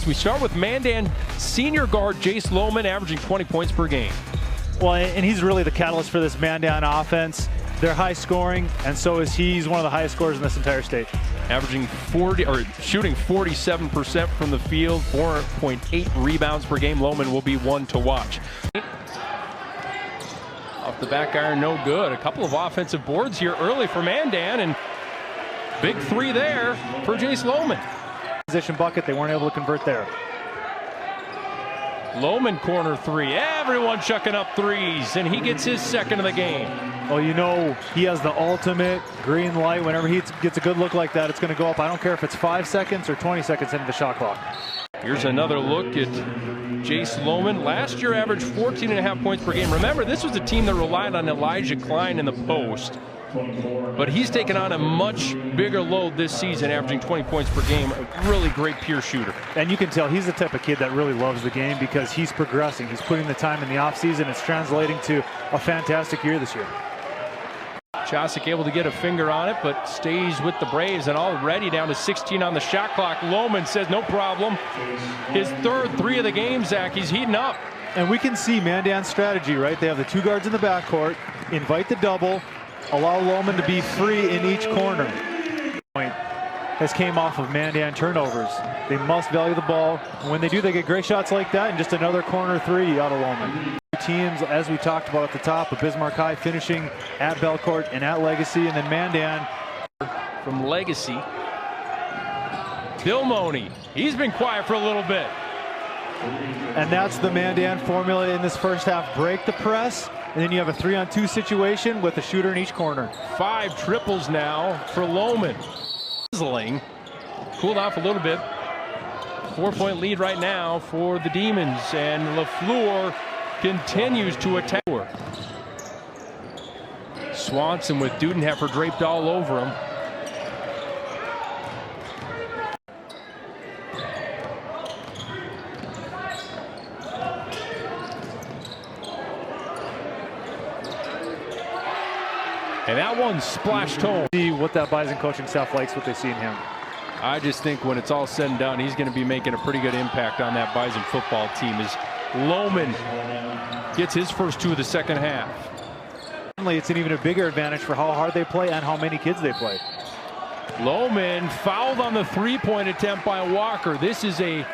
We start with Mandan senior guard Jayce Lowman, averaging 20 points per game. Well, and he's really the catalyst for this Mandan offense. They're high scoring, and so is he. He's one of the highest scorers in this entire state. Averaging shooting 47% from the field, 4.8 rebounds per game. Lowman will be one to watch. Off the back iron, no good. A couple of offensive boards here early for Mandan, and big three there for Jayce Lowman. Position bucket, they weren't able to convert there. Lowman corner three. Everyone chucking up threes, and he gets his second of the game. Well, you know, he has the ultimate green light. Whenever he gets a good look like that, it's going to go up. I don't care if it's 5 seconds or 20 seconds into the shot clock. Here's another look at Jayce Lowman. Last year averaged 14.5 points per game. Remember, this was a team that relied on Elijah Klein in the post. But he's taken on a much bigger load this season, averaging 20 points per game. A really great pure shooter. And you can tell he's the type of kid that really loves the game because he's progressing. He's putting the time in the offseason. It's translating to a fantastic year this year. Chosick able to get a finger on it, but stays with the Braves, and already down to 16 on the shot clock. Lowman says no problem. His third three of the game, Zach. He's heating up. And we can see Mandan's strategy, right? They have the two guards in the backcourt, invite the double, allow Lowman to be free in each corner. Point has came off of Mandan turnovers. They must value the ball. And when they do, they get great shots like that, and just another corner three out of Lowman. Teams, as we talked about at the top, of Bismarck High finishing at Belcourt and at Legacy, and then Mandan from Legacy. Bill Money, he's been quiet for a little bit. And that's the Mandan formula in this first half. Break the press, and then you have a 3-on-2 situation with a shooter in each corner. 5 triples now for Lowman. Sizzling. Cooled off a little bit. 4-point lead right now for the Demons, and LaFleur continues to attack. Swanson with Dudenheffer draped all over him. And that one splashed home. See what that Bison coaching staff likes, what they see in him. I just think when it's all said and done, he's going to be making a pretty good impact on that Bison football team as Lowman gets his first 2 of the second half. It's an even a bigger advantage for how hard they play and how many kids they play. Lowman fouled on the 3-point attempt by Walker. This is a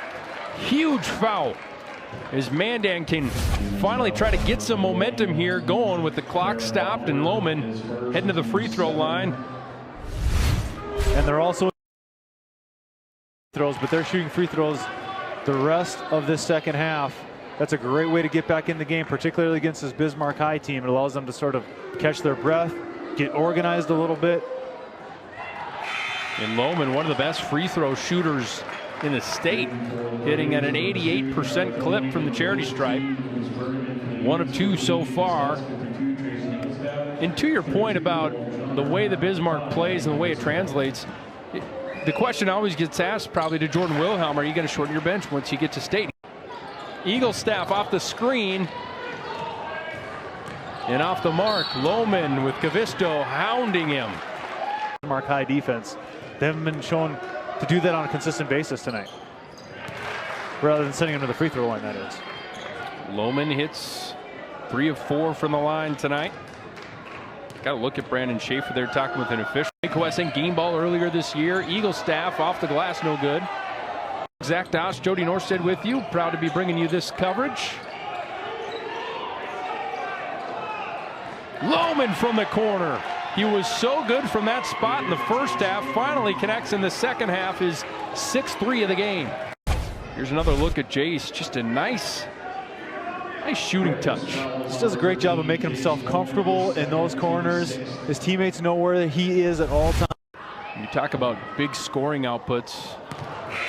huge foul as Mandan can finally try to get some momentum here going with the clock stopped, and Lowman heading to the free throw line. And they're also throws, but they're shooting free throws the rest of this second half. That's a great way to get back in the game, particularly against this Bismarck High team. It allows them to sort of catch their breath, get organized a little bit. And Lowman, one of the best free throw shooters in the state, hitting at an 88% clip from the charity stripe. 1 of 2 so far. And to your point about the way the Bismarck plays and the way it translates, the question always gets asked probably to Jordan Wilhelm, are you going to shorten your bench once you get to state? Eagle staff off the screen. And off the mark, Lowman with Cavisto hounding him. Bismarck High defense. They haven't been shown to do that on a consistent basis tonight. Rather than sending him to the free throw line, that is. Lowman hits 3 of 4 from the line tonight. Got to look at Brandon Schaefer there talking with an official. Wesson game ball earlier this year. Eagle staff off the glass, no good. Zach Doss, Jody Norstead with you. Proud to be bringing you this coverage. Lowman from the corner. He was so good from that spot in the first half. Finally connects in the second half. His 6th 3 of the game. Here's another look at Jayce. Just a nice shooting touch. He does a great job of making himself comfortable in those corners. His teammates know where he is at all times. You talk about big scoring outputs.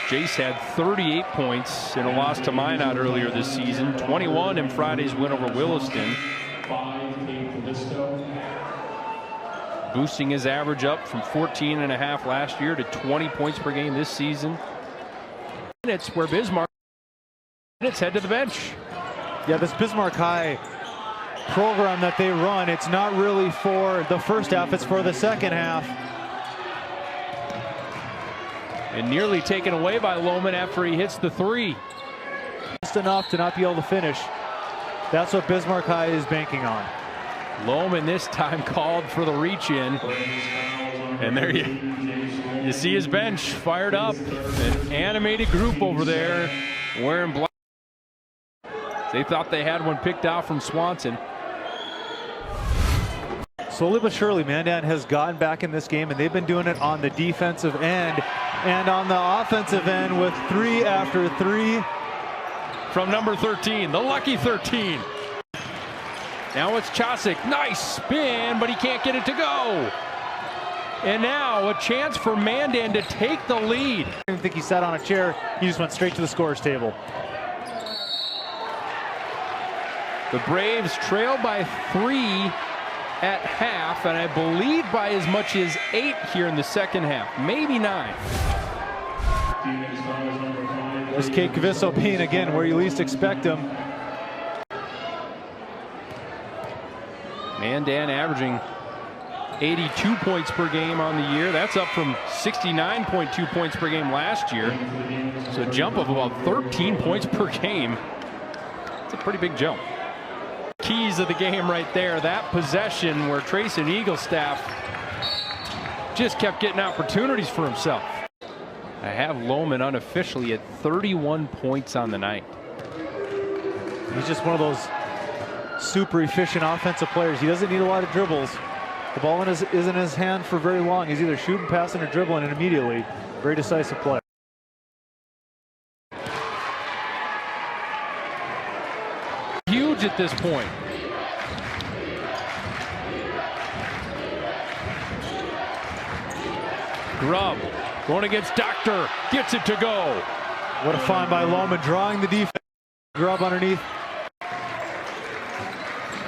Jayce had 38 points in a loss to Minot earlier this season. 21 in Friday's win over Williston. Boosting his average up from 14.5 last year to 20 points per game this season. It's where Bismarck head to the bench. Yeah, this Bismarck High program that they run, it's not really for the first half, it's for the second half. And nearly taken away by Lowman after he hits the three. Just enough to not be able to finish. That's what Bismarck High is banking on. Loman this time called for the reach in. And there you see his bench fired up. An animated group over there wearing black. They thought they had one picked out from Swanson. Slowly but surely, Mandan has gotten back in this game, and they've been doing it on the defensive end and on the offensive end with 3 after 3. From number 13, the lucky 13. Now it's Chosick. Nice spin, but he can't get it to go. And now a chance for Mandan to take the lead. I didn't think he sat on a chair. He just went straight to the scorer's table. The Braves trail by 3 at half, and I believe by as much as 8 here in the second half, maybe 9. This Kate Cavisso being again where you least expect him. Mandan averaging 82 points per game on the year. That's up from 69.2 points per game last year. So a jump of about 13 points per game. It's a pretty big jump. Keys of the game right there. That possession where Trayson Eaglestaff just kept getting opportunities for himself. I have Lowman unofficially at 31 points on the night. He's just one of those super efficient offensive players. He doesn't need a lot of dribbles. The ball isn't in his hand for very long. He's either shooting, passing, or dribbling, and immediately. Very decisive play. Huge at this point. Grubb going against Doctor, gets it to go. What a find by Lowman, drawing the defense. Grubb underneath.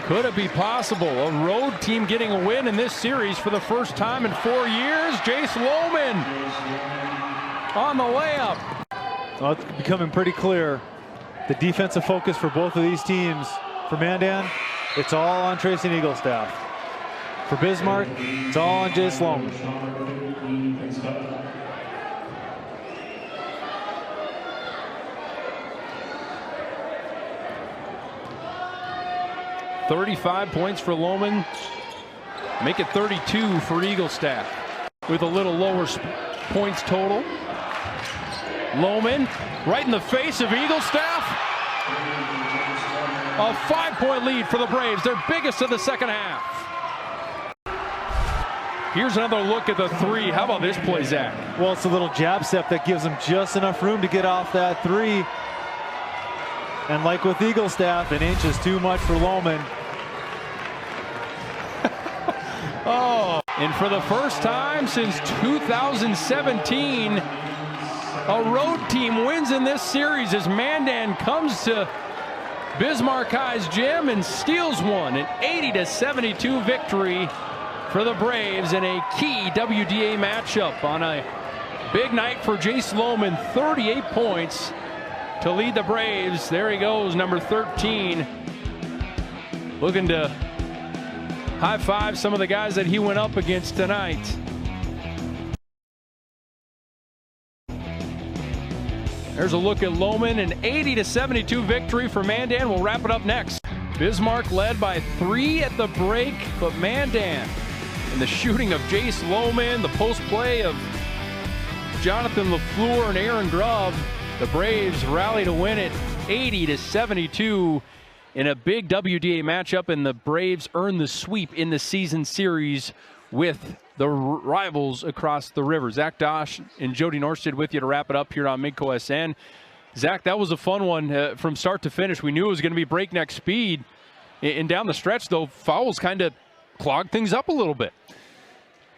Could it be possible? A road team getting a win in this series for the first time in 4 years. Jayce Lowman on the layup. Well, it's becoming pretty clear. The defensive focus for both of these teams. For Mandan, it's all on Trayson Eaglestaff. For Bismarck, it's all on Jayce Lowman. $35 points for Lowman. Make it 32 for Eaglestaff with a little lower points total. Lowman right in the face of Eaglestaff. A 5-point lead for the Braves, their biggest of the second half. Here's another look at the three. How about this play, Zach? Well, it's a little jab step that gives him just enough room to get off that three. And like with Eaglestaff, an inch is too much for Lowman. Oh, and for the first time since 2017, a road team wins in this series as Mandan comes to Bismarck High's gym and steals one. An 80-72 victory for the Braves in a key WDA matchup on a big night for Jayce Lowman. 38 points to lead the Braves. There he goes, number 13. Looking to high-five some of the guys that he went up against tonight. There's a look at Lowman, an 80-72 victory for Mandan. We'll wrap it up next. Bismarck led by 3 at the break, but Mandan and the shooting of Jayce Lowman, the post play of Jonathan LaFleur and Aaron Grubb, the Braves rally to win it 80-72 in a big WDA matchup, and the Braves earn the sweep in the season series with the rivals across the river. Zach Dosh and Jody Norstead with you to wrap it up here on Midco SN. Zach, that was a fun one from start to finish. We knew it was going to be breakneck speed. And down the stretch, though, fouls kind of clogged things up a little bit.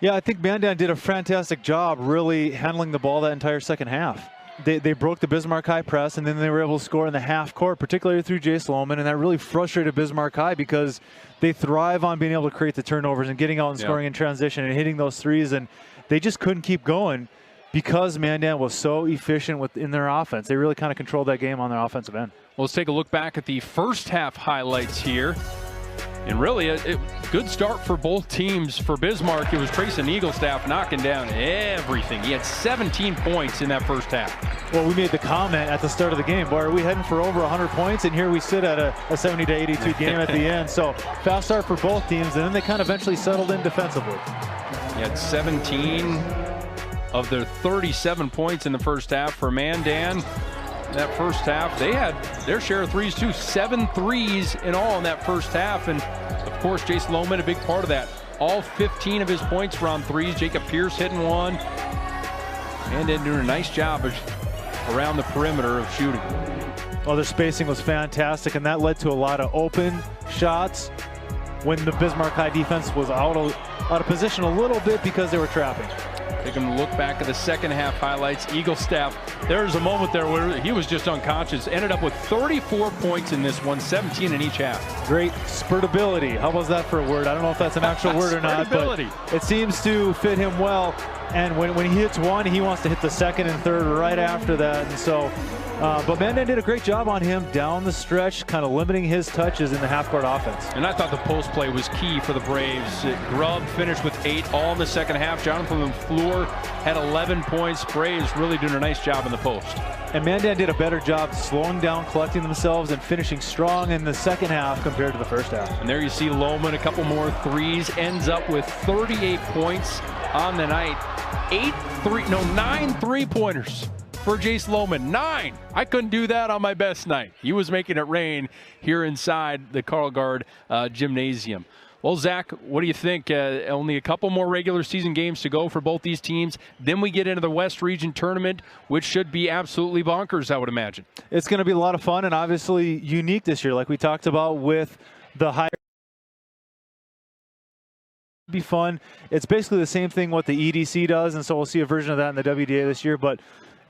Yeah, I think Mandan did a fantastic job really handling the ball that entire second half. They broke the Bismarck High press, and then they were able to score in the half court, particularly through Jayce Lowman, and that really frustrated Bismarck High because they thrive on being able to create the turnovers and getting out and scoring in transition and hitting those threes, and they just couldn't keep going because Mandan was so efficient in their offense. They really kind of controlled that game on their offensive end. Well, let's take a look back at the first half highlights here. And really, a good start for both teams. For Bismarck, it was Trayce Eaglestaff knocking down everything. He had 17 points in that first half. Well, we made the comment at the start of the game, boy, are we heading for over 100 points? And here we sit at a 70-82 game at the end. So fast start for both teams, and then they kind of eventually settled in defensively. He had 17 of their 37 points in the first half. For Mandan, that first half, they had their share of threes too. 7 threes in all in that first half. And of course, Jayce Lowman, a big part of that. All 15 of his points were on threes. Jacob Pierce hitting one. And then doing a nice job around the perimeter of shooting. Well, their spacing was fantastic, and that led to a lot of open shots when the Bismarck High defense was out of position a little bit because they were trapping. Taking a look back at the second half highlights, Eaglestaff, there's a moment there where he was just unconscious. Ended up with 34 points in this one, 17 in each half. Great spurtability. How was that for a word? I don't know if that's an actual word or not, but it seems to fit him well. And when he hits one, he wants to hit the second and third right after that. And so, but Mandan did a great job on him down the stretch, kind of limiting his touches in the half-court offense. And I thought the post play was key for the Braves. Grubb finished with 8 all in the second half. Jonathan LaFleur had 11 points. Braves really doing a nice job in the post. And Mandan did a better job slowing down, collecting themselves, and finishing strong in the second half compared to the first half. And there you see Lowman, a couple more threes, ends up with 38 points on the night. 9 3-pointers for Jayce Lowman. 9. I couldn't do that on my best night. He was making it rain here inside the Carl Gard Gymnasium. Well, Zach, what do you think? Only a couple more regular season games to go for both these teams. Then we get into the West Region Tournament, which should be absolutely bonkers, I would imagine. It's going to be a lot of fun and obviously unique this year, like we talked about with the high. Be fun. It's basically the same thing what the EDC does, and so we'll see a version of that in the WDA this year, but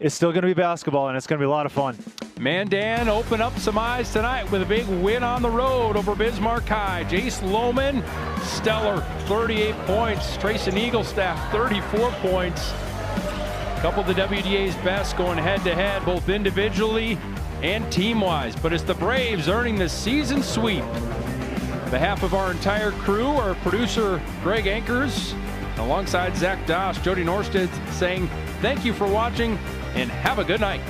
it's still going to be basketball, and it's going to be a lot of fun. Mandan open up some eyes tonight with a big win on the road over Bismarck High. Jayce Lowman, stellar, 38 points. Trayce Eaglestaff, 34 points. A couple of the WDA's best going head-to-head, both individually and team-wise. But it's the Braves earning the season sweep. On behalf of our entire crew, our producer Greg Ankers, alongside Zach Doss, Jody Norstead saying thank you for watching and have a good night.